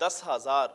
10,000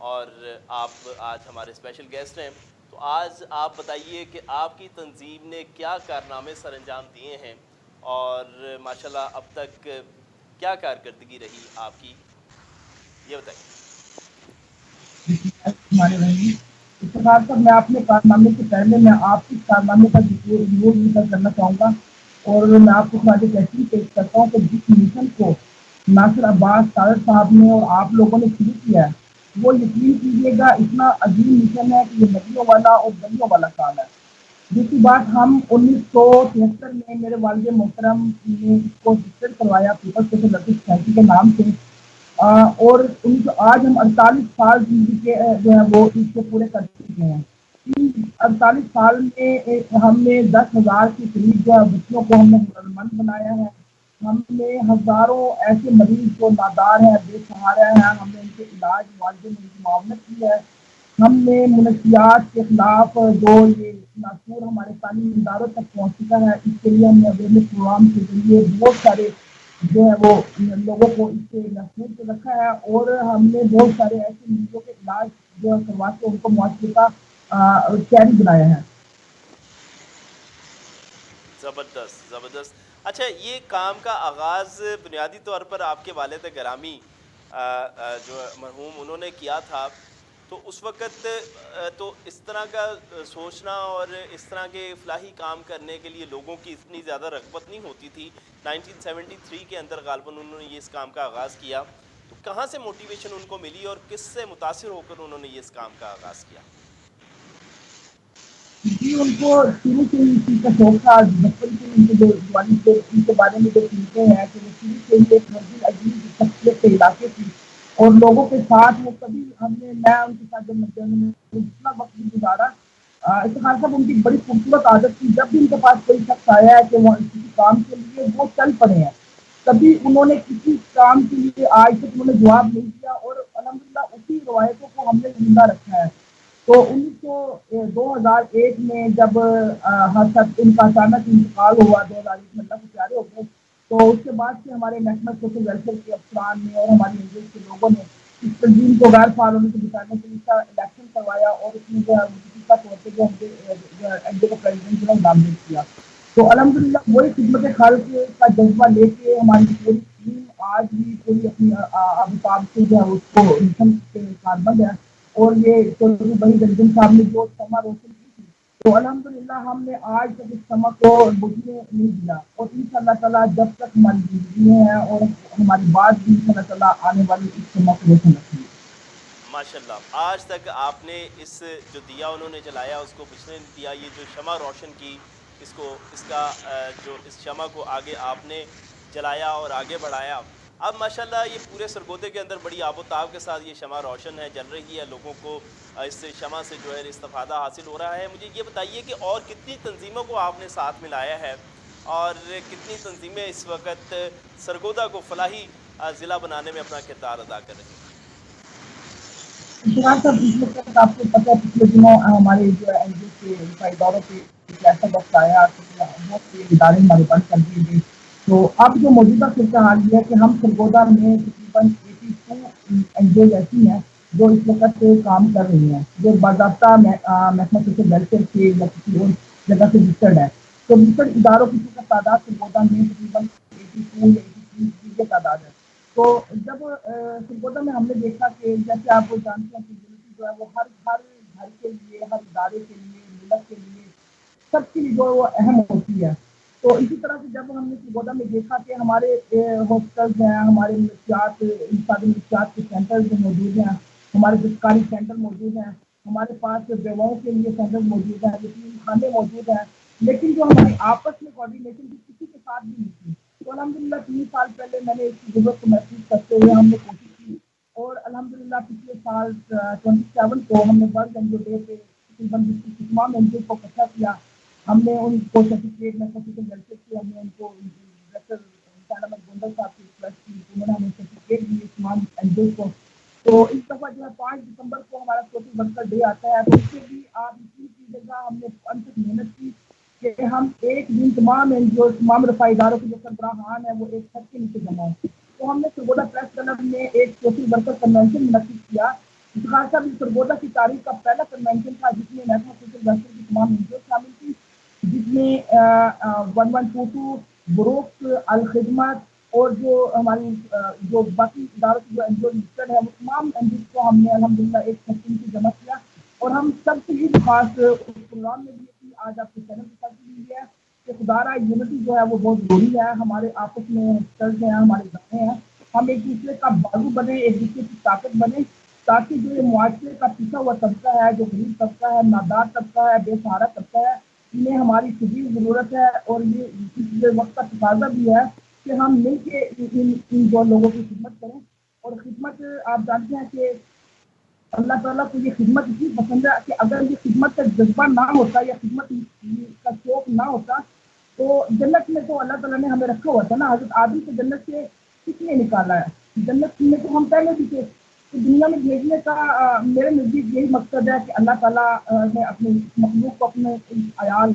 اور آپ آج ہمارے اسپیشل گیسٹ ہیں. تو آج آپ بتائیے کہ آپ کی تنظیم نے کیا کارنامے سر انجام دیے ہیں اور ماشاءاللہ اب تک کیا کارکردگی رہی آپ کی، یہ بتائیے. ہمارے رہی اتفاق صاحب، میں اپنے کارنامے سے پہلے میں آپ کے کارنامے کا ذکر کرنا چاہوں گا، اور میں آپ کو خراج تحسین پیش کرتا ہوں کہ جس مشن کو ناصر عباس طارق صاحب نے اور آپ لوگوں نے شروع کیا ہے، وہ یقین کیجیے گا اتنا عظیم مشن ہے کہ یہ ندیوں والا اور گلیوں والا کام ہے. دوسری بات، ہم 1973 میں میرے والد محترم نے اس کو رجسٹر کروایا پیپلز سوشل جسٹس سوسائٹی کے نام سے، اور آج ہم 48 سال زندگی کے جو ہے وہ اس کو پورے کر چکے ہیں. 48 سال میں ہم نے 10,000 کے قریب جو ہے بچوں کو ہم نے ہنرمند بنایا ہے. ہم نے ہزاروں ایسے مریض جو نادار ہیں، بے سہارا ہیں، ہم نے ان کے علاج معالجے میں ان کی معاونت کی ہے. ہم نے منشیات کے خلاف جو یہ ناسور ہمارے تعلیمی اداروں تک پہنچ چکا ہے، اس کے لیے ہم نے اویئرنیس پروگرام کے ذریعے بہت سارے جو ہے وہ لوگوں کو اس سے محفوظ سے رکھا ہے، اور ہم نے بہت سارے ایسے مریضوں کے علاج جو کروا کے ان کو معاشرے کا شہری بنایا ہے. زبردست زبردست. اچھا، یہ کام کا آغاز بنیادی طور پر آپ کے والد گرامی جو مرحوم انہوں نے کیا تھا، تو اس وقت تو اس طرح کا سوچنا اور اس طرح کے فلاحی کام کرنے کے لیے لوگوں کی اتنی زیادہ رغبت نہیں ہوتی تھی. 1973 کے اندر غالباً انہوں نے یہ اس کام کا آغاز کیا. تو کہاں سے موٹیویشن ان کو ملی اور کس سے متاثر ہو کر انہوں نے یہ اس کام کا آغاز کیا؟ جی، ان کو شروع سے ہی چیز کا شوق تھا. بچپن سے ان کے جو والد تھے ان کے بارے میں جو سنتے ہیں کہ وہ شروع سے ہی ایک مسجد عجیب شخصیت کے علاقے تھی، اور لوگوں کے ساتھ وہ کبھی میں ان کے ساتھ جتنا وقت بھی گزارا، اتحاد صاحب ان کی بڑی خوبصورت عادت تھی. جب بھی ان کے پاس کوئی شخص آیا ہے کہ وہ کسی کام کے لیے وہ چل پڑے ہیں، کبھی انہوں نے کسی کام کے لیے آج تک انہوں نے جواب نہیں دیا، اور الحمدللہ اسی روایتوں کو ہم نے زندہ رکھا ہے. تو 2001 میں جب ان کا اچانک انتقال ہوا، 2001 میں اللہ سے پیارے ہو گئے، تو اس کے بعد سے ہمارے محکمہ سوشل ویلفیئر کے افسران نے اور ہماری انجل کے لوگوں نے اس تنظیم کو غیر فعال ہونے سے بچانے کے لیے اس کا الیکشن کروایا، اور اس میں جو ہے وظیفہ طور پہ جو این ڈی اے کا پریزیڈنٹ جو ہے نامزد کیا. تو الحمدللہ وہی خدمت خلق کا جذبہ لے کے ہماری پوری ٹیم آج بھی پوری اپنی آفتاب سے جو ہے اس کو مشن کے کاربند ہے. اور یہ چودھری بہی رنجن صاحب نے جو سما روشن کی تھی، تو الحمدللہ ہم نے آج تک اس سما کو بجھنے نہیں دیا، اور ان شاء اللہ تعالیٰ جب تک ہماری زندگی میں ہے اور ہماری بات بھی ان شاء اللہ تعالیٰ آنے والی اس سما کو روشن رکھیں گے. ماشاءاللہ، آج تک آپ نے اس جو دیا انہوں نے جلایا اس کو بجھنے نہیں دیا. یہ جو شمع روشن کی، اس کا جو اس شمع کو آگے آپ نے جلایا اور آگے بڑھایا. اب ماشاءاللہ یہ پورے سرگودے کے اندر بڑی آب و تاب کے ساتھ یہ شمع روشن ہے، جل رہی ہے. لوگوں کو اس شمع سے جو ہے استفادہ حاصل ہو رہا ہے. مجھے یہ بتائیے کہ اور کتنی تنظیموں کو آپ نے ساتھ ملایا ہے اور کتنی تنظیمیں اس وقت سرگودہ کو فلاحی ضلع بنانے میں اپنا کردار ادا کر رہی ہیں؟ انتظار صاحب، اس وقت آپ کو پتہ ہے پچھلے دنوں ہمارے جو این جی او کے اداروں پہ ایک ایسا وقت آیا کہ بہت سے ادارے ہمارے بند کر دیے گئے. تو اب جو موجودہ صورتحال یہ ہے کہ ہم سرگودہ میں تقریباً 82 این جی اوز ایسی ہیں جو اس وقت کام کر رہی ہیں، جو باضابطہ محکمہ سوشل ویلفیئر کے یا کسی اور جگہ سے رجسٹرڈ ہے. تو رجسٹرڈ اداروں کی تعداد سرگودہ میں تقریباً 82 یا 83 کی یہ تعداد ہے. تو جب سرگودہ میں ہم نے دیکھا کہ جیسے آپ جانتے ہیں کہ یونٹی جو ہے وہ ہر گھر کے لیے، ہر ادارے کے لیے، ملت کے لیے، سب کی جو وہ اہم ہوتی ہے. تو اسی طرح سے جب ہم نے سرگودہ میں دیکھا کہ ہمارے ہاسپٹلز ہیں، ہمارے انسانی منشیات کے سینٹر جو موجود ہیں، ہمارے دستکاری سینٹر موجود ہیں، ہمارے پاس بیواؤں کے لیے سینٹر موجود ہیں، یتیم خانے موجود ہیں، لیکن جو ہماری آپس میں کوآرڈینیشن بھی کسی کے ساتھ بھی نہیں تھی. تو الحمدللہ 3 سال پہلے میں نے اس کی ضرورت کو محسوس کرتے ہوئے ہم نے کوشش کی، اور الحمدللہ پچھلے سال 27 کو ہم نے ورلڈ این جی او ڈے پہ تقریباً تمام این جی او کو اکٹھا کیا. ہم نے ان کو سرٹیفکیٹ میں ہم نے ان کو ڈائریکٹر انسان احمد گوندل صاحب کی ریکویسٹ کی، انہوں نے ہمیں سرٹیفکیٹ دیے تمام این جی او کو. تو اس دفعہ جو ہے 5 دسمبر کو ہمارا سوشل ورکر ڈے آتا ہے، تو اس سے بھی آپ یقین کیجیے گا ہم نے انتھک محنت کی کہ ہم ایک دن تمام این جی او، تمام رفائی اداروں کے جو سربراہان ہیں وہ ایک چھت کے نیچے جمع ہوں. تو ہم نے سرگودہ پریس کلب میں ایک سوشل ورکر کنونشن منعقد کیا، افتخار صاحب سرگودا کی تاریخ کا پہلا کنونشن تھا جس میں نیشنل سوشل ویلفیئر کی تمام این جی او شامل تھی، جس میں 1122 بروک الخدمت اور جو ہماری جو باقی اداروں کی جو این جی او لسٹڈ ہے وہ تمام این جی او کو ہم نے الحمدللہ ایک سیکشن کی جمع کیا، اور ہم سب سے ہی خاص اس پروگرام میں بھی تھی آج آپ کے چینل کے ساتھ بھی ہے کہ خدارہ یونٹی جو ہے وہ بہت ضروری ہے، ہمارے آپس میں چرچ ہیں، ہمارے گانے ہیں، ہم ایک دوسرے کا بازو بنے، ایک دوسرے کی طاقت بنے، تاکہ جو یہ معاشرے کا پیچھا ہوا طبقہ ہے، جو غریب طبقہ ہے، نادار طبقہ ہے، بے سہارا طبقہ ہے، انہیں ہماری شدید ضرورت ہے، اور یہ وقت کا تقاضا بھی ہے کہ ہم مل کے ان دو لوگوں کی خدمت کریں، اور خدمت آپ جانتے ہیں کہ اللہ تعالیٰ کو یہ خدمت اتنی پسند ہے کہ اگر یہ خدمت کا جذبہ نہ ہوتا یا خدمت کا شوق نہ ہوتا تو جنت میں تو اللہ تعالیٰ نے ہمیں رکھا ہوا تھا نا، حضرت آدم کو جنت سے کس نے نکالا ہے؟ جنت میں تو ہم پہلے بھی تھے، تو دنیا میں بھیجنے کا میرے نزدیک یہی مقصد ہے کہ اللہ تعالیٰ نے اپنے مخلوق کو اپنے عیال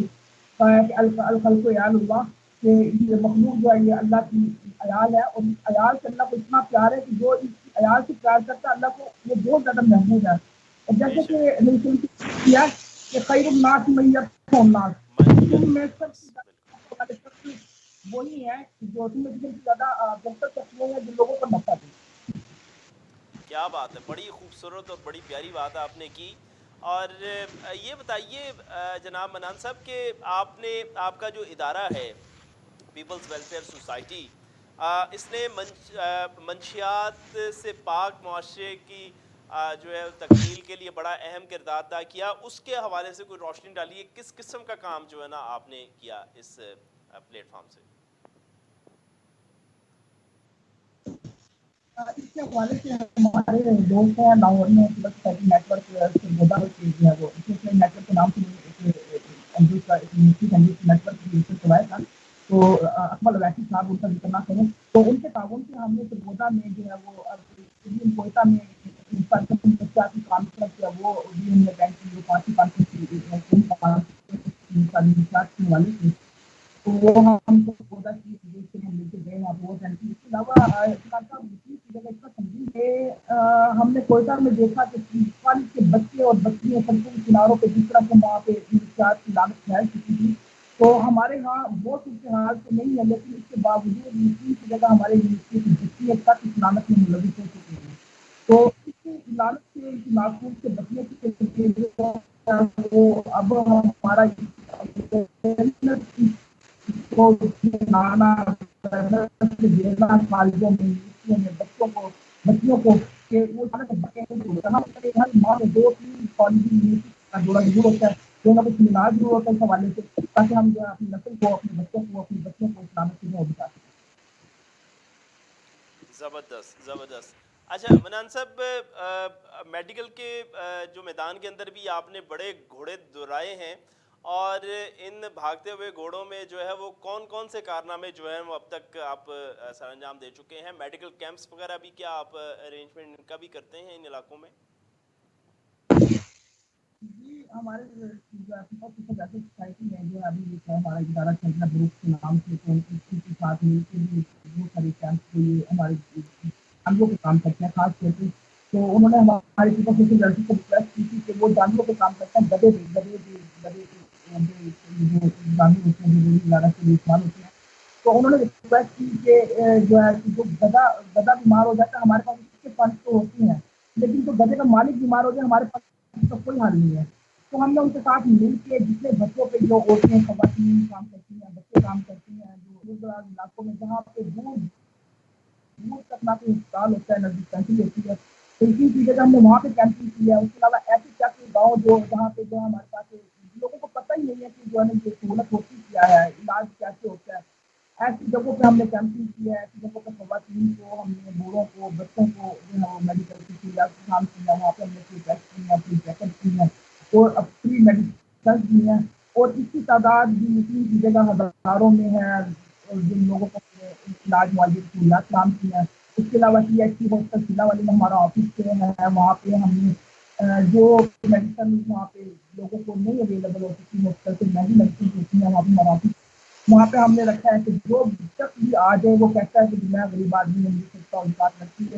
کہا ہے کہ الخلق عیال اللہ، کہ یہ مخلوق جو ہے یہ اللہ کی عیال ہے، اور اس عیال سے اللہ کو اتنا پیار ہے کہ جو اس عیال سے پیار کرتا ہے اللہ کو وہ بہت زیادہ محبوب ہے، اور بے جیسے شک، کہ رسول کیا کہ خیر الناس من یرحم الناس، من تم میں یرحم سب الناس، سے بالکل. زیادہ شخص وہی ہے جو تم میں سب سے زیادہ بہتر شخص وہ ہے جو لوگوں کو نفع دے. کیا بات ہے، بڑی خوبصورت اور بڑی پیاری بات آپ نے کی. اور یہ بتائیے جناب منان صاحب کہ آپ کا جو ادارہ ہے پیپلز ویلفیئر سوسائٹی، اس نے منشیات سے پاک معاشرے کی جو ہے تکمیل کے لیے بڑا اہم کردار ادا کیا، اس کے حوالے سے کوئی روشنی ڈالیے، کس قسم کا کام جو ہے نا آپ نے کیا اس پلیٹ فارم سے؟ اس کے حوالے سے ہمارے دوست ہیں لاہور میں نیٹ ورک سرگودا جو ہے وہ نیٹ ورک کے نام سے نیٹ ورک چلایا تھا، تو اکمل اویسی صاحب ان کا ذکر نہ کریں تو ان کے تعاون سے ہم نے سرگودا میں جو ہے وہ کوئٹہ میں کانفرنس کیا، وہ بھی ہم نے بینک کی پارٹی کانفرنس کے حوالے سے تو وہ ہم کو پودا کی سے ہم لے کے گئے وہاں بہت ہے. اس کے علاوہ جگہ اتنا سمجھی کہ ہم نے کوئٹہ میں دیکھا کہ پاکستان کے بچے اور بچیاں سڑکوں کے کناروں پہ جس طرح سے وہاں پہ کی لاگت پھیل چکی تھی، تو ہمارے ہاں وہ صورتحال تو نہیں ہے، لیکن اس کے باوجود کی جگہ ہمارے یونیورسٹی کی بچیاں تک اس لانت میں ملوث ہو چکی ہیں، تو اس لانت سے اس معقول سے بچنے کے وہ اب ہمارا بچیوں کو کہ وہ ماں میں دو تین کالجی کا جوڑا ضرور ہوتا ہے، کوئی نہ کوئی سیمینار ضرور ہوتا ہے اس حوالے سے، تاکہ ہم جو ہے اپنی نسل کو اپنے بچوں کو اپنی بچوں کو اسلامت کی بتا سکیں. زبردست زبردست. اچھا منان صاحب، میڈیکل کے جو میدان کے اندر بھی آپ نے بڑے گھوڑے دہرائے ہیں، اور ان بھاگتے ہوئے گھوڑوں میں جو ہے وہ کون کون سے کارنامے جو ہیں وہ اب تک آپ سر انجام دے چکے ہیں؟ میڈیکل کیمپس وغیرہ بھی کیا آپ ارینجمنٹ کا بھی کرتے ہیں ان علاقوں میں؟ جی ہمارے سوسائٹی میں جو ہے ابھی ہمارا ادارہ چلتا گروپ کے نام سے، تو اس کے ساتھ مل کے بھی بہت سارے کیمپ کے لیے ہمارے جانوروں کے کام کرتے ہیں خاص طور پہ، تو انہوں نے ہماری سوسائٹی لڑکی کو ریکویسٹ کی تھی کہ وہ جانوروں کے کام کرتے ہیں، گدے جانور ہوتے ہیں جو علاقہ کے لیے استعمال ہوتے ہیں، تو انہوں نے ریکویسٹ کی کہ جو ہے کہ جو گدا بیمار ہو جاتا ہے ہمارے پاس اس کے فنڈ تو ہوتی ہیں، لیکن جو گدے کا مالک بیمار ہو جائے ہمارے پاس اس کا کوئی حل نہیں ہے، تو ہم نے ان کے ساتھ مل کے جتنے بچوں پہ جو عورتیں خواتین کام کرتی ہیں، بچے کام کرتے ہیں، جو دور دراز علاقوں میں جہاں پہ دور تک نہ کوئی اسپتال ہوتا ہے نہ ڈسپینسری ہوتی ہے، تو اسی کی جگہ ہم نے وہاں پہ کیمپنگ کی ہے. اس کے علاوہ ایسے کیا کوئی گاؤں جو جہاں پہ جو ہمارے پاس لوگوں کو پتہ ہی نہیں ہے کہ جو ہے یہ سہولت ہوتی کیا ہے، علاج کیسے ہوتا ہے، ایسی جگہوں پہ ہم نے کیمپنگ کی ہے، ایسی جگہوں پہ خواتین کو ہم نے بوڑھوں کو بچوں کو جو ہے وہ میڈیکل کی سہولیات فراہم کی ہے، وہاں پہ ہم نے فری ٹیسٹ کی ہے، فری چیک اپ کی ہے، اور اب فری میڈیکل بھی ہیں، اور اس کی تعداد بھی اسی جگہ ہزاروں میں ہے، اور جن لوگوں کو علاج معالجے کی سہولیات فراہم کی ہیں. اس کے علاوہ سی ایچ سی ہاسپٹل ضلع والے میں ہمارا آفس ہے، وہاں پہ ہم نے جو میڈیسن وہاں پہ لوگوں کو نہیں اویلیبل ہو سکتی ہاسپٹل سے مہنگی میڈیسن ہوتی ہیں، وہاں پہ ہمارا آفس وہاں پہ ہم نے رکھا ہے کہ جو شخص بھی آ جائے وہ کہتا ہے کہ میں غریب آدمی ہوں، مجھے سستا علاج لگتی ہے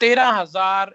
13,000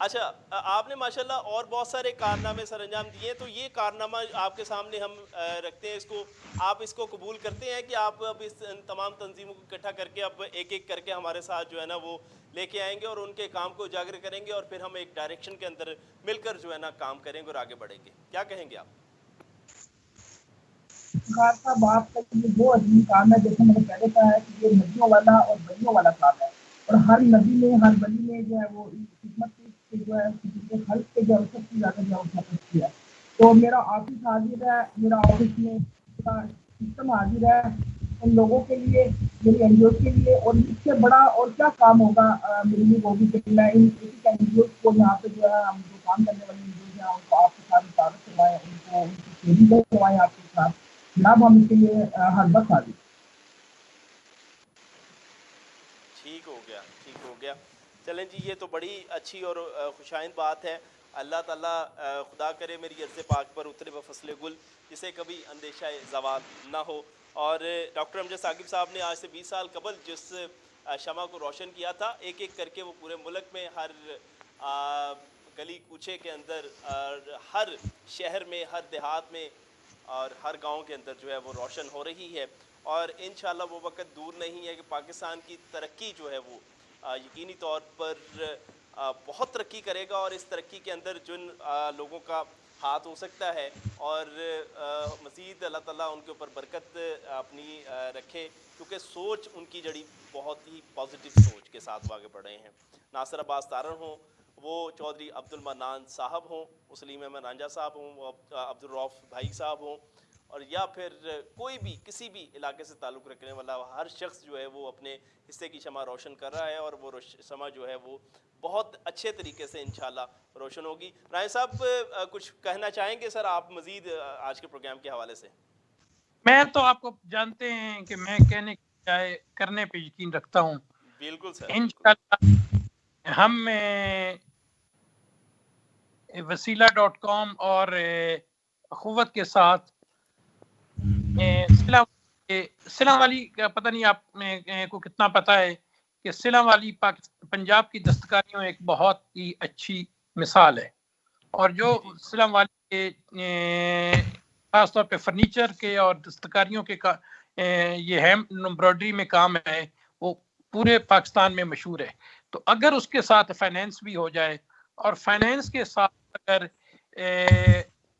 اچھا آپ نے ماشاءاللہ اور بہت سارے کارنامے سر انجام دیے ہیں، تو یہ کارنامہ آپ کے سامنے ہم رکھتے ہیں، اس کو آپ اس کو قبول کرتے ہیں کہ آپ اب اس تمام تنظیموں کو اکٹھا کر کے اب ایک ایک کر کے ہمارے ساتھ جو ہے نا وہ لے کے آئیں گے اور ان کے کام کو اجاگر کریں گے اور پھر ہم ایک ڈائریکشن کے اندر مل کر جو ہے نا کام کریں گے اور آگے بڑھیں گے، کیا کہیں گے آپ؟ خار صاحب آپ کا یہ وہ عظیم کام ہے، جیسے میں نے پہلے کہا ہے کہ یہ ندیوں والا اور بلیوں والا کام ہے، اور ہر ندی میں ہر بلی میں جو ہے وہ خدمت کے جو ہے خلق کے جو ہے سب سے زیادہ جو اٹھا سکتی ہے. تو میرا آفس حاضر ہے، میرا آفس میں پورا سسٹم حاضر ہے ان لوگوں کے لیے، میری این جی اوز کے لیے، اور اس سے بڑا اور کیا کام ہوگا میرے لیے وہ بھی کہ میں ان این جی اوز کو یہاں پہ جو ہے ہم جو کام کرنے والے این جی اوز ہیں ان کو آپ کے ساتھ متعارف کروائیں، ان کو ان کی ٹریننگ کروائیں آپ کے ساتھ. جناب ہم اس کے لیے ہر وقت حاضر. ٹھیک ہو گیا، ٹھیک ہو گیا. چلیں جی، یہ تو بڑی اچھی اور خوشائند بات ہے. اللہ تعالیٰ خدا کرے میری عرض پاک پر اترے بفصل گل، جسے کبھی اندیشہ زوال نہ ہو. اور ڈاکٹر امجد ثاقب صاحب نے آج سے 20 سال قبل جس شمع کو روشن کیا تھا، ایک ایک کر کے وہ پورے ملک میں ہر گلی کوچے کے اندر، ہر شہر میں، ہر دیہات میں اور ہر گاؤں کے اندر جو ہے وہ روشن ہو رہی ہے. اور انشاءاللہ وہ وقت دور نہیں ہے کہ پاکستان کی ترقی جو ہے وہ یقینی طور پر بہت ترقی کرے گا، اور اس ترقی کے اندر جن لوگوں کا ہاتھ ہو سکتا ہے، اور مزید اللہ تعالیٰ ان کے اوپر برکت اپنی رکھے، کیونکہ سوچ ان کی جڑی بہت ہی پازیٹیو سوچ کے ساتھ وہ آگے بڑھ رہے ہیں. ناصر عباس تارڑ ہوں، وہ چودھری عبد المنان صاحب ہوں، وہ سلیم احمد رانجھا صاحب ہوں، وہ عبد الرؤف بھائی صاحب ہوں، اور یا پھر کوئی بھی کسی بھی علاقے سے تعلق رکھنے والا ہر شخص جو ہے وہ اپنے حصے کی شمع روشن کر رہا ہے، اور وہ شمع جو ہے وہ بہت اچھے طریقے سے انشاءاللہ روشن ہوگی. رائے صاحب کچھ کہنا چاہیں گے سر آپ مزید آج کے پروگرام کے حوالے سے؟ میں تو آپ کو جانتے ہیں کہ میں کہنے کی بجائے کرنے پہ یقین رکھتا ہوں. بالکل سر، بالکل. انشاءاللہ ہم وسیلہ.com اور اخوت کے ساتھ سلام والی کا پتہ نہیں آپ کو کتنا پتہ ہے کہ سلام والی پنجاب کی دستکاریوں ایک بہت ہی اچھی مثال ہے، اور جو سلام والی کے خاص طور پہ فرنیچر کے اور دستکاریوں کے یہ ہینڈ امبرائڈری میں کام ہے، وہ پورے پاکستان میں مشہور ہے. تو اگر اس کے ساتھ فائنینس بھی ہو جائے، اور فائنینس کے ساتھ اگر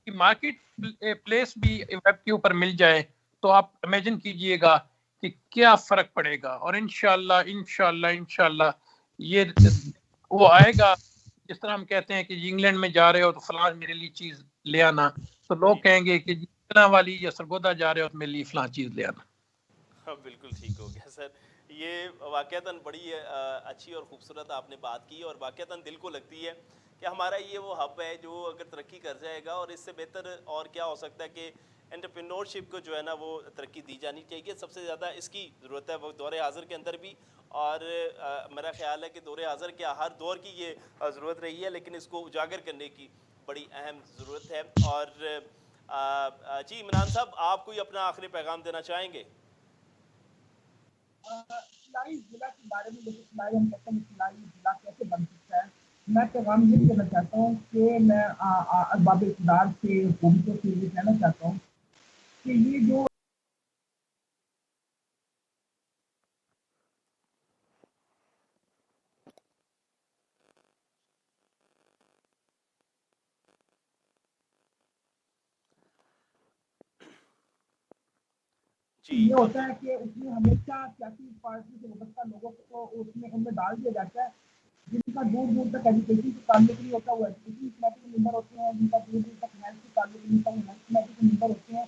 مارکیٹ پلیس بھی ویب کے اوپر مل جائے، تو آپ امیجن کیجئے گا کہ کیا فرق پڑے گا. اور انشاءاللہ یہ وہ آئے گا. جس طرح ہم کہتے ہیں کہ انگلینڈ میں جا رہے ہو تو فلاں میرے لیے چیز لے آنا، تو لوگ کہیں گے کہ فلاں والی یا سرگودا جا رہے ہو تو میرے لیے فلاں چیز لے آنا. ہاں بالکل ٹھیک ہو گیا سر. یہ واقعتاً بڑی اچھی اور خوبصورت آپ نے بات کی، اور واقعتاً دل کو لگتی ہے کہ ہمارا یہ وہ ہب ہے جو اگر ترقی کر جائے گا، اور اس سے بہتر اور کیا ہو سکتا ہے کہ انٹرپرینورشپ کو جو ہے نا وہ ترقی دی جانی چاہیے. سب سے زیادہ اس کی ضرورت ہے وہ دور حاضر کے اندر بھی، اور میرا خیال ہے کہ دور حاضر کیا ہر دور کی یہ ضرورت رہی ہے، لیکن اس کو اجاگر کرنے کی بڑی اہم ضرورت ہے. اور جی عمران صاحب، آپ کوئی اپنا آخری پیغام دینا چاہیں گے؟ سلائی ضلع کے بارے میں جیسے سلائی ہم کہتے ہیں سلائی ضلع کیسے بن سکتا ہے، میں پیغام یہ دینا چاہتا ہوں کہ میں ارباب اقتدار سے، حکومتوں سے یہ کہنا چاہتا ہوں کہ یہ جو جی یہ عبد ہوتا ہے کہ اس میں ہمیشہ سیاسی پارٹی سے وابستہ لوگوں کو ان میں ڈال دیا جاتا ہے، جن کا دور دور تک ایجوکیشن سے تعلق نہیں ہوتا، وہ ایجوکیشن کمیٹی کے ممبر ہوتے ہیں، جن کا دور دور تک ہیلتھ سے تعلق نہیں ہوتا، وہ ہیلتھ کمیٹی کے ممبر ہوتے ہیں.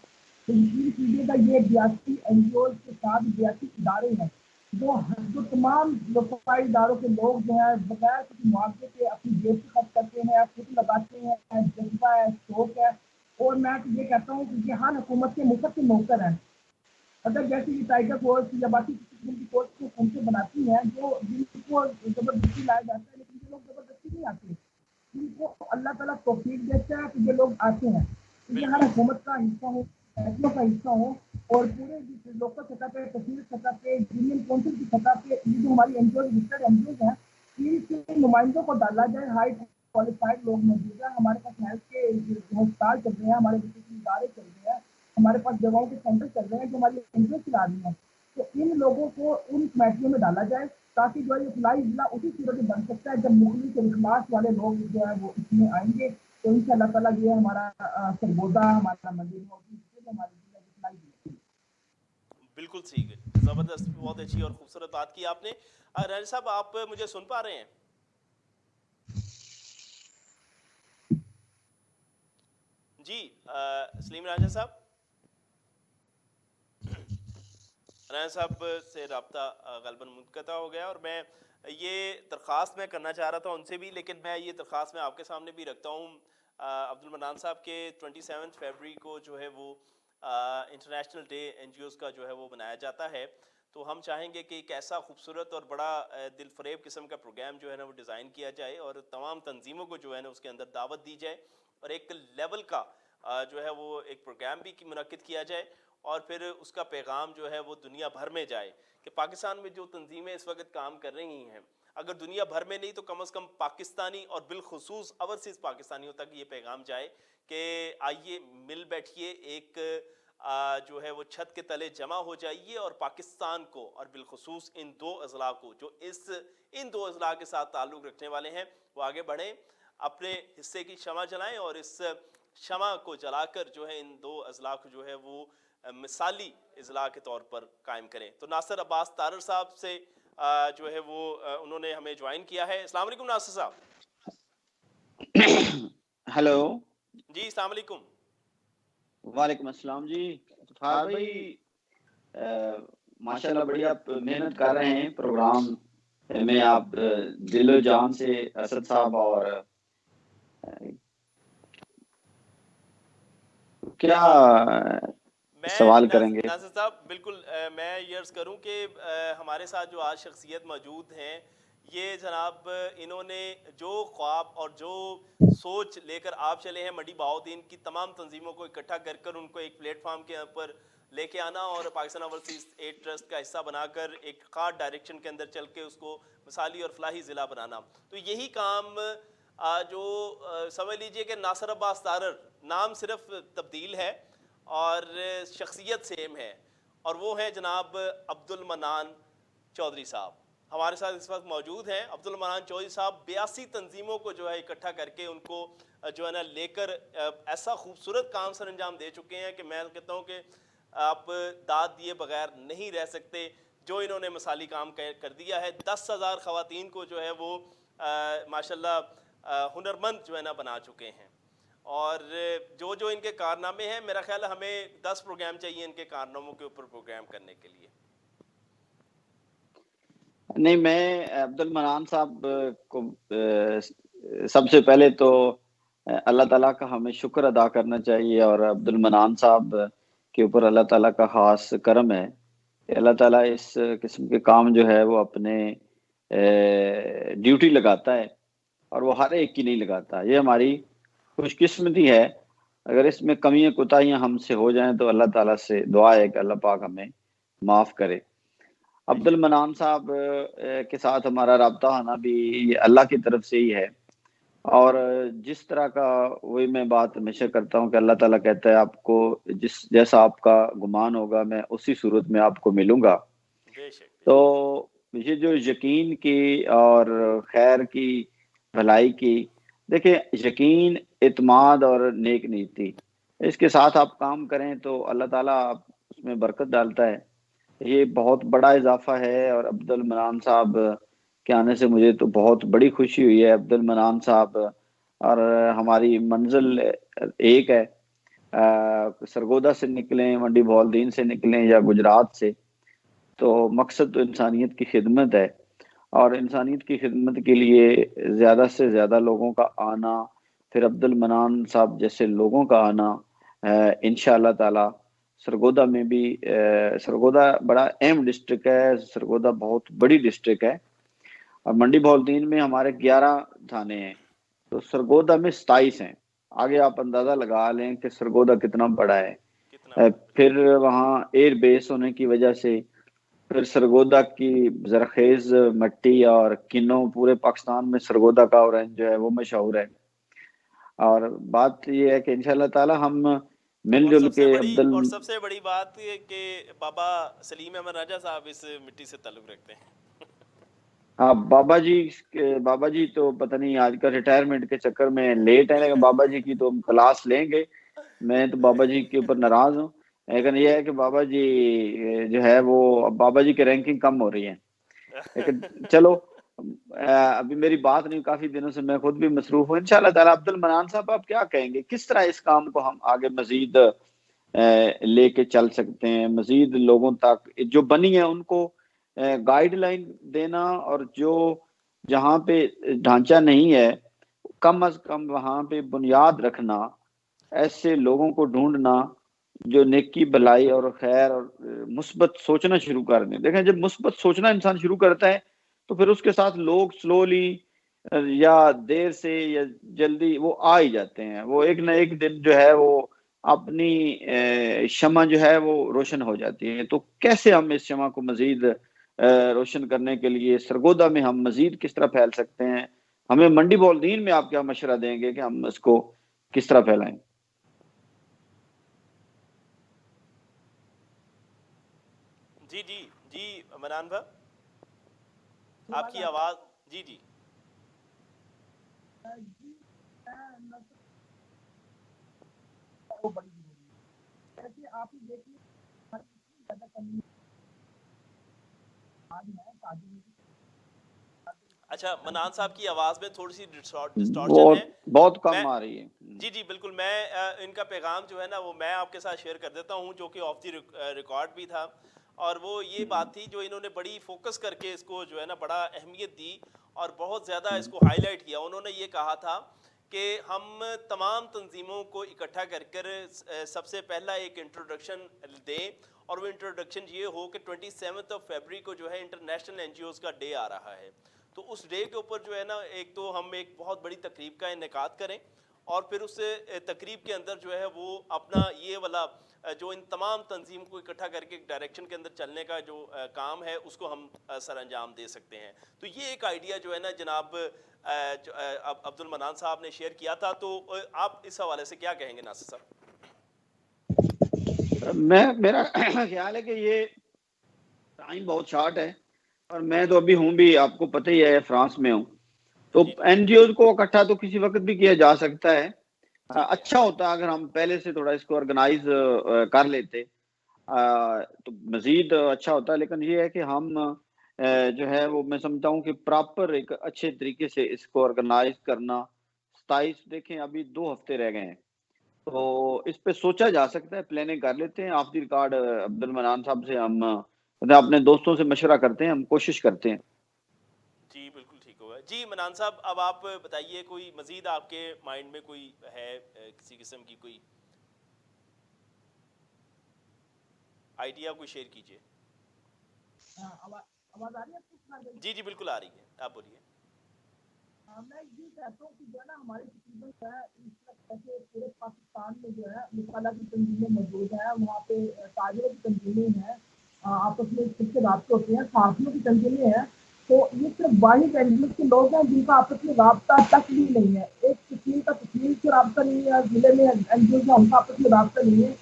تو یقین کیجیے گا یہ ریاستی این جی اوز کے ساتھ ریاستی ادارے ہیں جو تمام وفاقی اداروں کے لوگ جو ہیں بغیر کسی معاوضے کے اپنی جیب سے خرچ کرتے ہیں، خود لگاتے ہیں، جذبہ ہے، شوق ہے. اور میں تو یہ کہتا ہوں کہ یہ ہر حکومت کے مفت کے نوکر ہیں. اگر جیسے یہ ٹائیگر فورس یا باقی کسی قسم کی فورس کو حکومتیں بناتی ہیں جو جن کو زبردستی لایا جاتا ہے، لیکن یہ لوگ زبردستی نہیں آتے، ان کو اللہ تعالیٰ توفیق دیتا ہے کہ یہ لوگ آتے ہیں. تو یہ ہر بالکل حکومت کا حصہ ہو، فیصلوں کا حصہ ہو، اور پورے لوکل سطح پہ، تحصیل سطح پہ، یونین کونسل کی سطح پہ یہ جو ہماری این جی اوز ہیں ان کے نمائندوں کو ڈالا جائے. ہائی کوالیفائڈ لوگ موجود ہیں ہمارے پاس. ہیلتھ کے ہسپتال چل رہے ہیں, ہمارے ادارے چل رہے ہیں, ہمارے پاس جگہوں کے سینٹر چل رہے ہیں جو ہماری انٹرسٹ چلا رہی ہیں. تو ان لوگوں کو ان کمیٹیوں میں ڈالا جائے تاکہ جو ہے یہ فلاحی ضلع اسی صورت میں بن سکتا ہے جب مخلص اور اخلاص والے لوگ جو ہے وہ اس میں آئیں گے. تو ان شاء اللہ تعالیٰ یہ ہمارا سرگودا, ہمارا مندر ہماری فلاحی ضلع. بالکل ٹھیک ہے, زبردست, بہت اچھی اور خوبصورت بات کی آپ نے. رائل صاحب آپ مجھے سن پا رہے ہیں؟ جی سلیم راجہ صاحب, رانا صاحب سے رابطہ غالباً منقطع ہو گیا, اور میں یہ درخواست میں کرنا چاہ رہا تھا ان سے بھی, لیکن میں یہ درخواست میں آپ کے سامنے بھی رکھتا ہوں. عبد المنان صاحب کے 27 فیبری کو جو ہے وہ international day NGOs کا جو ہے وہ منایا جاتا ہے. تو ہم چاہیں گے کہ ایک ایسا خوبصورت اور بڑا دل فریب قسم کا پروگرام جو ہے نا وہ ڈیزائن کیا جائے, اور تمام تنظیموں کو جو ہے نا اس کے اندر دعوت دی جائے, اور ایک لیول کا جو ہے وہ ایک پروگرام بھی منعقد کیا جائے, اور پھر اس کا پیغام جو ہے وہ دنیا بھر میں جائے کہ پاکستان میں جو تنظیمیں اس وقت کام کر رہی ہیں, اگر دنیا بھر میں نہیں تو کم از کم پاکستانی اور بالخصوص اوورسیز پاکستانیوں تک یہ پیغام جائے کہ آئیے مل بیٹھیے, ایک جو ہے وہ چھت کے تلے جمع ہو جائیے, اور پاکستان کو اور بالخصوص ان دو اضلاع کو جو ان دو اضلاع کے ساتھ تعلق رکھنے والے ہیں وہ آگے بڑھیں, اپنے حصے کی شمع جلائیں, اور اس شمع کو جلا کر جو ہے ان دو اضلاع کو جو ہے وہ مثالی اضلاع کے طور پر قائم کریں. تو ناصر عباس تارڑ صاحب سے جو ہے وہ انہوں نے ہمیں جوائن کیا ہے. السلام علیکم ناصر صاحب. ہیلو. جی السلام علیکم. وعلیکم السلام جی. افتخار بھائی ماشاءاللہ بڑی آپ محنت کر رہے ہیں پروگرام میں, آپ دل و جان سے اسد صاحب اور کیا سوال کریں گے؟ ناصر صاحب بالکل میں یہ عرض کروں کہ ہمارے ساتھ جو آج شخصیت موجود ہیں, یہ جناب انہوں نے جو خواب اور جو سوچ لے کر آپ چلے ہیں منڈی بہاؤدین کی تمام تنظیموں کو اکٹھا کر کر ان کو ایک پلیٹ فارم کے اوپر لے کے آنا, اور پاکستان اوورسیز ایڈ ٹرسٹ کا حصہ بنا کر ایک خاص ڈائریکشن کے اندر چل کے اس کو مثالی اور فلاحی ضلع بنانا. تو یہی کام جو سمجھ لیجئے کہ ناصر عباس تارڑ نام صرف تبدیل ہے اور شخصیت سیم ہے, اور وہ ہیں جناب عبد المنان چودھری صاحب ہمارے ساتھ اس وقت موجود ہیں. عبد المنان چودھری صاحب 82 تنظیموں کو جو ہے اکٹھا کر کے ان کو جو ہے نا لے کر ایسا خوبصورت کام سر انجام دے چکے ہیں کہ میں کہتا ہوں کہ آپ داد دیے بغیر نہیں رہ سکتے جو انہوں نے مثالی کام کر دیا ہے. 10,000 خواتین کو جو ہے وہ ماشاءاللہ ہنرمند جو ہے نا بنا چکے ہیں, اور جو ان کے کارنامے ہیں میرا خیال ہے ہمیں 10 پروگرام چاہیے ان کے کارناموں کے اوپر پروگرام کرنے کے لیے. نہیں, میں عبد المنان صاحب کو سب سے پہلے تو اللہ تعالیٰ کا ہمیں شکر ادا کرنا چاہیے, اور عبد المنان صاحب کے اوپر اللہ تعالیٰ کا خاص کرم ہے کہ اللہ تعالیٰ اس قسم کے کام جو ہے وہ اپنے ڈیوٹی لگاتا ہے, اور وہ ہر ایک کی نہیں لگاتا. یہ ہماری خوش قسمتی ہے. اگر اس میں کمیاں کوتاہیاں ہم سے ہو جائیں تو اللہ تعالیٰ سے دعا ہے کہ اللہ پاک ہمیں معاف کرے. عبد المنان صاحب کے ساتھ ہمارا رابطہ ہونا بھی اللہ کی طرف سے ہی ہے, اور جس طرح کا وہی میں بات ہمیشہ کرتا ہوں کہ اللہ تعالیٰ کہتا ہے آپ کو جیسا آپ کا گمان ہوگا میں اسی صورت میں آپ کو ملوں گا. بے شک. تو یہ جو یقین کی اور خیر کی بھلائی کی, دیکھیں یقین, اعتماد اور نیک نیتی, اس کے ساتھ آپ کام کریں تو اللہ تعالیٰ اس میں برکت ڈالتا ہے. یہ بہت بڑا اضافہ ہے, اور عبد المنان صاحب کے آنے سے مجھے تو بہت بڑی خوشی ہوئی ہے. عبد المنان صاحب اور ہماری منزل ایک ہے, سرگودا سے نکلیں, منڈی بہاؤدین سے نکلیں یا گجرات سے, تو مقصد تو انسانیت کی خدمت ہے, اور انسانیت کی خدمت کے لیے زیادہ سے زیادہ لوگوں کا آنا, پھر عبد المنان صاحب جیسے لوگوں کا آنا, انشاءاللہ تعالی سرگودا میں بھی, سرگودا بڑا اہم ڈسٹرکٹ ہے, سرگودا بہت بڑی ڈسٹرکٹ ہے, اور منڈی بہاؤدین میں ہمارے 11 تھانے ہیں, تو سرگودا میں 27 ہیں. آگے آپ اندازہ لگا لیں کہ سرگودا کتنا بڑا ہے. پھر وہاں ایئر بیس ہونے کی وجہ سے پھر سرگودا کی زرخیز مٹی اور کنو پورے پاکستان میں سرگودا کا اورنج جو ہے وہ مشہور ہے. اور بات یہ ہے کہ انشاءاللہ تعالی ہم مل جل کے اور سب سے بڑی بات یہ کہ بابا سلیم احمد راجہ صاحب اس مٹی سے تعلق رکھتے ہیں. ہاں بابا جی تو پتہ نہیں آج کل ریٹائرمنٹ کے چکر میں لیٹ ہے، لیکن بابا جی کی تو ہم کلاس لیں گے. میں تو بابا جی کے اوپر ناراض ہوں، لیکن یہ ہے کہ بابا جی جو ہے وہ بابا جی کی رینکنگ کم ہو رہی ہے. لیکن چلو ابھی میری بات نہیں، کافی دنوں سے میں خود بھی مصروف ہوں. انشاءاللہ تعالی عبد المنان صاحب آپ کیا کہیں گے، کس طرح اس کام کو ہم آگے مزید لے کے چل سکتے ہیں، مزید لوگوں تک جو بنی ہے ان کو گائیڈ لائن دینا، اور جو جہاں پہ ڈھانچہ نہیں ہے کم از کم وہاں پہ بنیاد رکھنا، ایسے لوگوں کو ڈھونڈنا جو نیکی بلائی اور خیر اور مثبت سوچنا شروع کر دیں. دیکھیں جب مثبت سوچنا انسان شروع کرتا ہے تو پھر اس کے ساتھ لوگ سلولی یا دیر سے یا جلدی وہ آ ہی جاتے ہیں. وہ ایک نہ ایک دن جو ہے وہ اپنی شمع جو ہے وہ روشن ہو جاتی ہے. تو کیسے ہم اس شمع کو مزید روشن کرنے کے لیے سرگودا میں ہم مزید کس طرح پھیل سکتے ہیں؟ ہمیں منڈی بولدین میں آپ کیا مشورہ دیں گے کہ ہم اس کو کس طرح پھیلائیں؟ جی منان بھا آپ کی آواز. جی وہ بڑی ضروری ہے. ایسے آپ ہی دیکھیے زیادہ کمی آج ہے تعلیم کی. اچھا منان صاحب کی آواز میں تھوڑی سی ڈسٹارشن ہے. بہت میں کم آ رہی ہے. جی بالکل، میں ان کا پیغام جو ہے نا وہ میں آپ کے ساتھ شیئر کر دیتا ہوں، جو کہ آف دی ریکارڈ بھی تھا. اور وہ یہ بات تھی جو انہوں نے بڑی فوکس کر کے اس کو جو ہے نا بڑا اہمیت دی اور بہت زیادہ اس کو ہائی لائٹ کیا. انہوں نے یہ کہا تھا کہ ہم تمام تنظیموں کو اکٹھا کر سب سے پہلا ایک انٹروڈکشن دیں، اور وہ انٹروڈکشن یہ ہو کہ 27 فیبری کو جو ہے انٹرنیشنل این جی اوز کا ڈے آ رہا ہے. تو اس ڈے کے اوپر جو ہے نا ایک تو ہم ایک بہت بڑی تقریب کا انعقاد کریں، اور پھر اس تقریب کے اندر جو ہے وہ اپنا یہ والا جو ان تمام تنظیم کو اکٹھا کر کے ایک ڈائریکشن کے اندر چلنے کا جو کام ہے اس کو ہم سر انجام دے سکتے ہیں. تو یہ ایک آئیڈیا جو ہے نا جناب عبد المنان صاحب نے شیئر کیا تھا. تو آپ اس حوالے سے کیا کہیں گے ناصر صاحب؟ میرا خیال ہے کہ یہ ٹائم بہت شارٹ ہے، اور میں تو ابھی ہوں بھی آپ کو پتہ ہی ہے فرانس میں ہوں. تو این جی اوز کو اکٹھا تو کسی وقت بھی کیا جا سکتا ہے. اچھا ہوتا اگر ہم پہلے سے تھوڑا اس کو آرگنائز کر لیتے تو مزید اچھا ہوتا. لیکن یہ ہے کہ ہم جو ہے وہ میں سمجھتا ہوں کہ پراپر ایک اچھے طریقے سے اس کو آرگنائز کرنا. 27 دیکھیں ابھی 2 ہفتے رہ گئے ہیں، تو اس پہ سوچا جا سکتا ہے، پلاننگ کر لیتے ہیں. آف دی ریکارڈ عبد المنان صاحب سے ہم اپنے دوستوں سے مشورہ کرتے ہیں، ہم کوشش کرتے ہیں. جی بالکل ٹھیک ہوگا. جی منان صاحب اب آپ بتائیے، کوئی مزید آپ کے مائنڈ میں کوئی ہے کسی قسم کی کوئی آئیڈیا، کوئی شیئر کیجیے. آواز آ رہی ہے؟ جی بالکل آ رہی ہے، آپ بولیے. میں یہ کہتا ہوں کہ جو ہے نا ہماری تقریباً جو ہے اس وقت ایسے پورے پاکستان میں جو ہے مختلف کی تنظیمیں موجود ہیں. وہاں پہ تاجروں کی تنظیمیں ہیں، آپس میں خود سے رابطے ہوتے ہیں، صحافیوں کی تنظیمیں ہیں. تو یہ صرف واحد این جی او کے لوگ ہیں جن کا آپس میں رابطہ تک بھی نہیں ہے. ایک تسلیم کا تسلیم سے رابطہ نہیں ہے، ضلع میں این جی او کا ان کا آپس میں رابطہ نہیں ہے.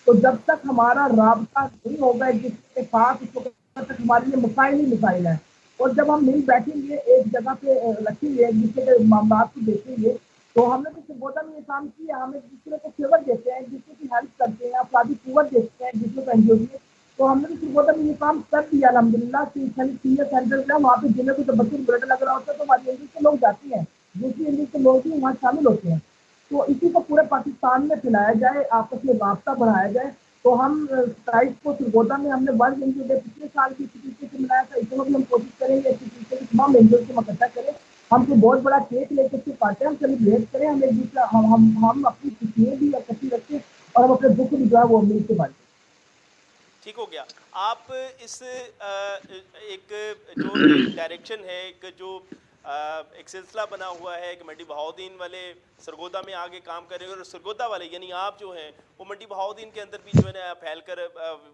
تو جب تک ہمارا رابطہ نہیں ہوگا جس کے ساتھ اس وقت تک ہمارے لیے مسائل ہی مسائل ہیں. اور جب ہم مل بیٹھیں گے ایک جگہ پہ رکھیں گے ایک دوسرے کے معاملات کو دیکھیں گے، تو ہم نے تو سرگودا میں یہ کام کیا، ہم ایک دوسرے کو فیور دیتے ہیں، ایک دوسرے کی ہیلپ کرتے ہیں، افرادی قوت دیتے ہیں ایک دوسرے کو این جی او کی. تو ہم نے تو سرگودا میں یہ کام کر دیا الحمدللہ. سینئر سینٹر ہے وہاں پہ جنہیں کو جب بچوں کو بلڈ لگ رہا ہوتا ہے تو ہماری این جی او کے لوگ جاتے ہیں، دوسری این جی او کے لوگ بھی وہاں شامل ہوتے ہیں. تو اسی کو پورے پاکستان میں پھیلایا جائے، آپس میں رابطہ بڑھایا جائے. تو ہم 27 کو سرگودا میں ہم نے ورلڈ این جی او ڈے پچھلے سال کی اسی طریقے سے منایا تھا. اس میں بھی ہم کوشش کریں گے اسی طریقے سے تمام این جی او کو اکٹھا کریں، ہم کو بہت بڑا کیک لے کے اس کو کاٹیں، ہم سیلیبریٹ کریں، ہم ایک دوسرا ہم اپنی خوشیاں بھی اکٹھی رکھیں اور ہم اپنے دکھ بھی جو ہے وہ مل کے بانٹیں. ٹھیک ہو گیا. آپ اس ایک جو ایک ڈائریکشن ہے، ایک جو ایک سلسلہ بنا ہوا ہے کہ منڈی بہاؤدین والے سرگودا میں آگے کام کر رہے ہیں، اور سرگودا والے یعنی آپ جو ہیں وہ منڈی بہاؤدین کے اندر بھی جو ہے نا پھیل کر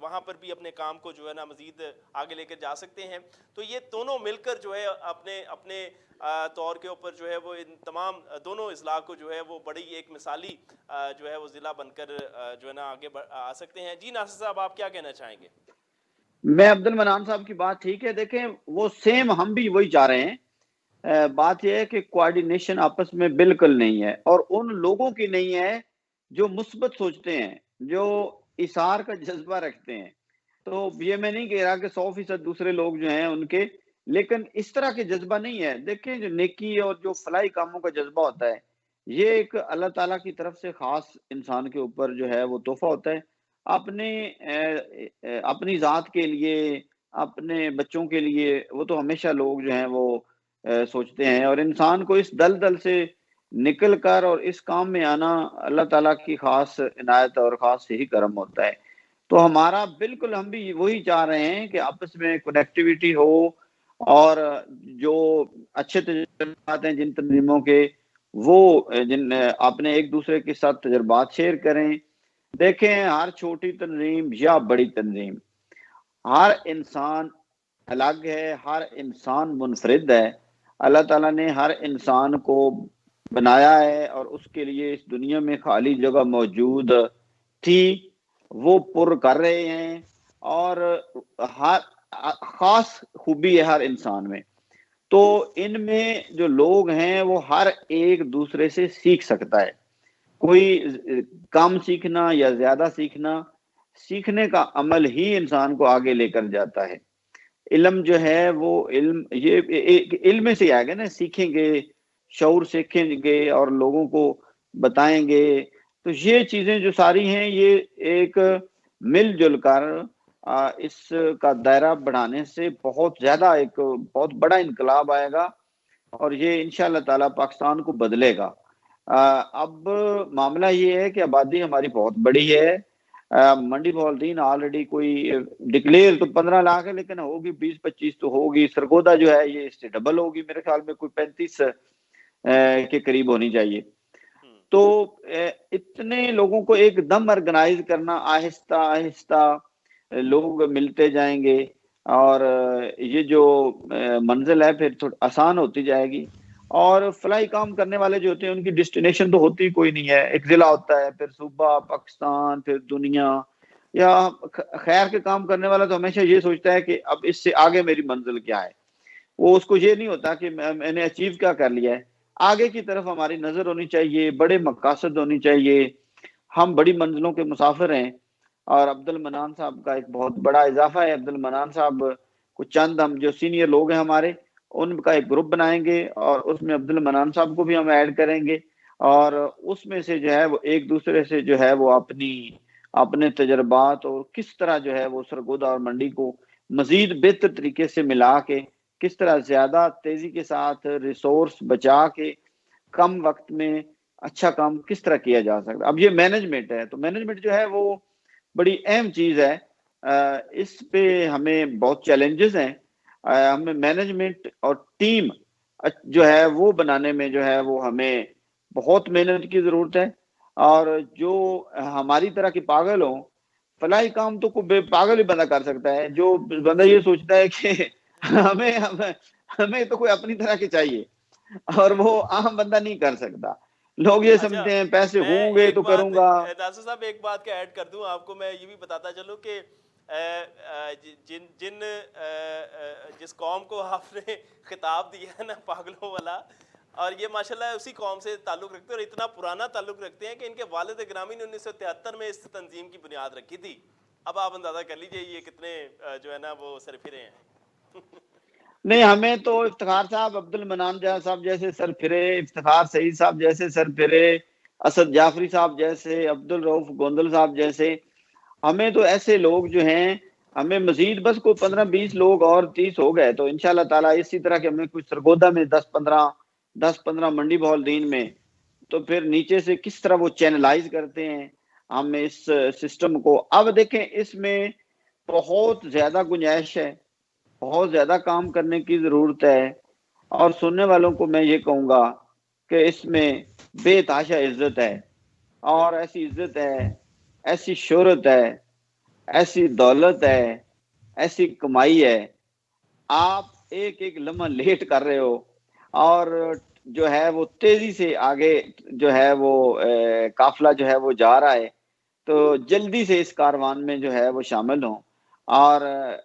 وہاں پر بھی اپنے کام کو جو ہے نا مزید آگے لے کر جا سکتے ہیں. تو یہ دونوں مل کر جو ہے اپنے اپنے طور کے اوپر جو ہے وہ ان تمام دونوں اضلاع کو جو ہے وہ بڑی ایک مثالی جو ہے وہ ضلع بن کر جو ہے نا آگے آ سکتے ہیں. جی ناصر صاحب، آپ کیا کہنا چاہیں گے؟ میں عبد المنان صاحب کی بات ٹھیک ہے، دیکھیں وہ سیم ہم بھی وہی چاہ رہے ہیں. بات یہ ہے کہ کوآرڈینیشن آپس میں بالکل نہیں ہے، اور ان لوگوں کی نہیں ہے جو مثبت سوچتے ہیں، جو اثار کا جذبہ رکھتے ہیں. تو یہ میں نہیں کہہ رہا کہ 100% دوسرے لوگ جو ہیں ان کے، لیکن اس طرح کے جذبہ نہیں ہے. دیکھیں جو نیکی اور جو فلاحی کاموں کا جذبہ ہوتا ہے، یہ ایک اللہ تعالیٰ کی طرف سے خاص انسان کے اوپر جو ہے وہ تحفہ ہوتا ہے. اپنی ذات کے لیے، اپنے بچوں کے لیے، وہ تو ہمیشہ لوگ جو ہیں وہ سوچتے ہیں. اور انسان کو اس دلدل سے نکل کر اور اس کام میں آنا اللہ تعالیٰ کی خاص عنایت اور خاص ہی کرم ہوتا ہے. تو ہمارا بالکل ہم بھی وہی چاہ رہے ہیں کہ آپس میں کنیکٹیویٹی ہو، اور جو اچھے تجربات ہیں جن تنظیموں کے، وہ جن اپنے ایک دوسرے کے ساتھ تجربات شیئر کریں. دیکھیں ہر چھوٹی تنظیم یا بڑی تنظیم، ہر انسان الگ ہے، ہر انسان منفرد ہے. اللہ تعالیٰ نے ہر انسان کو بنایا ہے، اور اس کے لیے اس دنیا میں خالی جگہ موجود تھی، وہ پر کر رہے ہیں. اور ہر خاص خوبی ہے ہر انسان میں. تو ان میں جو لوگ ہیں وہ ہر ایک دوسرے سے سیکھ سکتا ہے. کوئی کم سیکھنا یا زیادہ سیکھنا، سیکھنے کا عمل ہی انسان کو آگے لے کر جاتا ہے. علم جو ہے وہ علم سے آئے گا نا، سیکھیں گے، شعور سیکھیں گے اور لوگوں کو بتائیں گے. تو یہ چیزیں جو ساری ہیں یہ ایک مل جل کر اس کا دائرہ بڑھانے سے بہت زیادہ ایک بہت بڑا انقلاب آئے گا، اور یہ انشاءاللہ تعالی پاکستان کو بدلے گا. اب معاملہ یہ ہے کہ آبادی ہماری بہت بڑی ہے. منڈی بہاؤدین آلریڈی کوئی ڈکلیئر تو 15 لاکھ ہے، لیکن ہوگی 20-25 تو ہوگی. سرگودا جو ہے یہ اس سے ڈبل ہوگی، میرے خیال میں کوئی 35 کے قریب ہونی چاہیے. تو اتنے لوگوں کو ایک دم آرگنائز کرنا، آہستہ آہستہ لوگ ملتے جائیں گے، اور یہ جو منزل ہے پھر تھوڑا آسان ہوتی جائے گی. اور فلاحی کام کرنے والے جو ہوتے ہیں ان کی ڈیسٹینیشن تو ہوتی کوئی نہیں ہے، ایک ضلع ہوتا ہے، پھر صوبہ، پاکستان، پھر دنیا. یا خیر کے کام کرنے والا تو ہمیشہ یہ سوچتا ہے کہ اب اس سے آگے میری منزل کیا ہے. وہ اس کو یہ نہیں ہوتا کہ میں نے اچیو کیا کر لیا ہے. آگے کی طرف ہماری نظر ہونی چاہیے، بڑے مقاصد ہونی چاہیے. ہم بڑی منزلوں کے مسافر ہیں. اور عبد المنان صاحب کا ایک بہت بڑا اضافہ ہے. عبد المنان صاحب کو چند ہم جو سینئر لوگ ہیں ہمارے، ان کا ایک گروپ بنائیں گے، اور اس میں عبد المنان صاحب کو بھی ہم ایڈ کریں گے. اور اس میں سے جو ہے وہ ایک دوسرے سے جو ہے وہ اپنے تجربات اور کس طرح جو ہے وہ سرگودا اور منڈی کو مزید بہتر طریقے سے ملا کے، کس طرح زیادہ تیزی کے ساتھ ریسورس بچا کے کم وقت میں اچھا کام کس طرح کیا جا سکتا. اب یہ مینجمنٹ ہے، تو مینجمنٹ جو ہے وہ بڑی اہم چیز ہے. اس پہ ہمیں بہت چیلنجز ہیں. ہمیں مینجمنٹ اور ٹیم جو ہے وہ بنانے میں جو ہے وہ ہمیں بہت محنت کی ضرورت ہے. اور جو ہماری طرح کے پاگل ہوں، فلاحی کام تو کوئی پاگل ہی بندہ کر سکتا ہے. جو بندہ یہ سوچتا ہے کہ ہمیں تو کوئی اپنی طرح کے چاہیے، اور وہ عام بندہ نہیں کر سکتا. لوگ یہ اچھا، سمجھتے ہیں پیسے میں ہوں گے ایک تو کروں بات گا. ناصر صاحب ایک بات کا ایڈ کر دوں آپ کو. میں یہ بھی بتاتا چلوں کہ جس قوم کو آپ نے خطاب دیا ہے نا پاگلوں والا، اور یہ ماشاءاللہ اسی قوم سے تعلق رکھتے ہیں، اور اتنا پرانا تعلق رکھتے ہیں کہ ان کے والد گرامی نے 1973 میں اس تنظیم کی بنیاد رکھی تھی. اب آپ اندازہ کر لیجئے یہ کتنے جو ہے نا وہ سرفرے ہیں. نہیں، ہمیں تو افتخار صاحب، عبد المنان صاحب جیسے سرفرے، افتخار سعید صاحب جیسے سرفرے، اسد جعفری صاحب جیسے، عبد الرؤف گوندل صاحب جیسے، ہمیں تو ایسے لوگ جو ہیں، ہمیں مزید بس کو 15-20 لوگ اور 30 ہو گئے تو انشاءاللہ تعالیٰ اسی طرح کہ ہمیں کچھ سرگودا میں 10-15 منڈی بہاؤدین میں، تو پھر نیچے سے کس طرح وہ چینلائز کرتے ہیں ہم اس سسٹم کو. اب دیکھیں اس میں بہت زیادہ گنجائش ہے، بہت زیادہ کام کرنے کی ضرورت ہے. اور سننے والوں کو میں یہ کہوں گا کہ اس میں بے تحاشا عزت ہے، اور ایسی عزت ہے، ایسی شہرت ہے، ایسی دولت ہے، ایسی کمائی ہے. آپ ایک ایک لمحہ لیٹ کر رہے ہو، اور جو ہے وہ تیزی سے آگے جو ہے وہ قافلہ جو ہے وہ جا رہا ہے. تو جلدی سے اس کاروان میں جو ہے وہ شامل ہوں، اور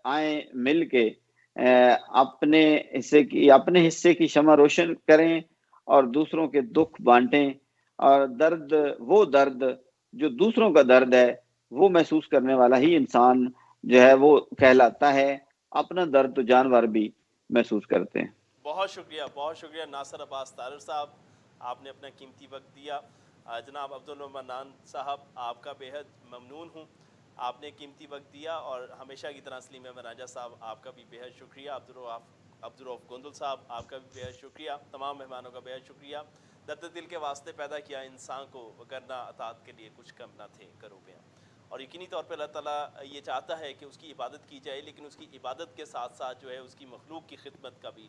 آئیں مل کے اپنے حصے کی شمع روشن کریں، اور دوسروں کے دکھ بانٹیں، اور وہ درد جو دوسروں کا درد ہے وہ محسوس کرنے والا ہی انسان جو ہے وہ کہلاتا ہے. اپنا درد تو جانور بھی محسوس کرتے ہیں. بہت شکریہ ناصر عباس طاہر صاحب، آپ نے اپنا قیمتی وقت دیا. جناب عبدالمنان صاحب، آپ کا بے حد ممنون ہوں، آپ نے قیمتی وقت دیا. اور ہمیشہ کی طرح سلیم احمد راجہ صاحب، آپ کا بھی بے حد شکریہ. عبدالرؤف گوندل صاحب، آپ کا بھی بے حد شکریہ. تمام مہمانوں کا بے حد شکریہ. درد دل کے واسطے پیدا کیا انسان کو، وگرنہ اطاعت کے لیے کچھ کم نہ تھے کرو بیاں. اور یقینی طور پہ اللہ تعالیٰ یہ چاہتا ہے کہ اس کی عبادت کی جائے، لیکن اس کی عبادت کے ساتھ ساتھ جو ہے اس کی مخلوق کی خدمت کا بھی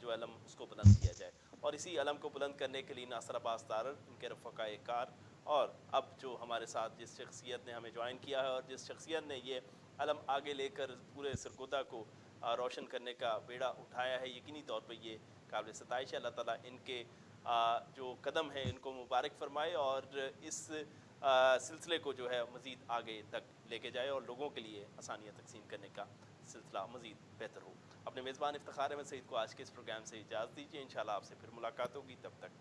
جو علم اس کو بلند کیا جائے. اور اسی علم کو بلند کرنے کے لیے ناصر عباس طاہر، ان کے رفقائے کار، اور اب جو ہمارے ساتھ جس شخصیت نے ہمیں جوائن کیا ہے، اور جس شخصیت نے یہ علم آگے لے کر پورے سرگودا کو روشن کرنے کا بیڑا اٹھایا ہے، یقینی طور پہ یہ قابل ستائش ہے. اللہ تعالیٰ ان کے جو قدم ہیں ان کو مبارک فرمائے، اور اس سلسلے کو جو ہے مزید آگے تک لے کے جائے، اور لوگوں کے لیے آسانیاں تقسیم کرنے کا سلسلہ مزید بہتر ہو. اپنے میزبان افتخار احمد سعید کو آج کے اس پروگرام سے اجازت دیجیے. انشاءاللہ آپ سے پھر ملاقات ہوگی. تب تک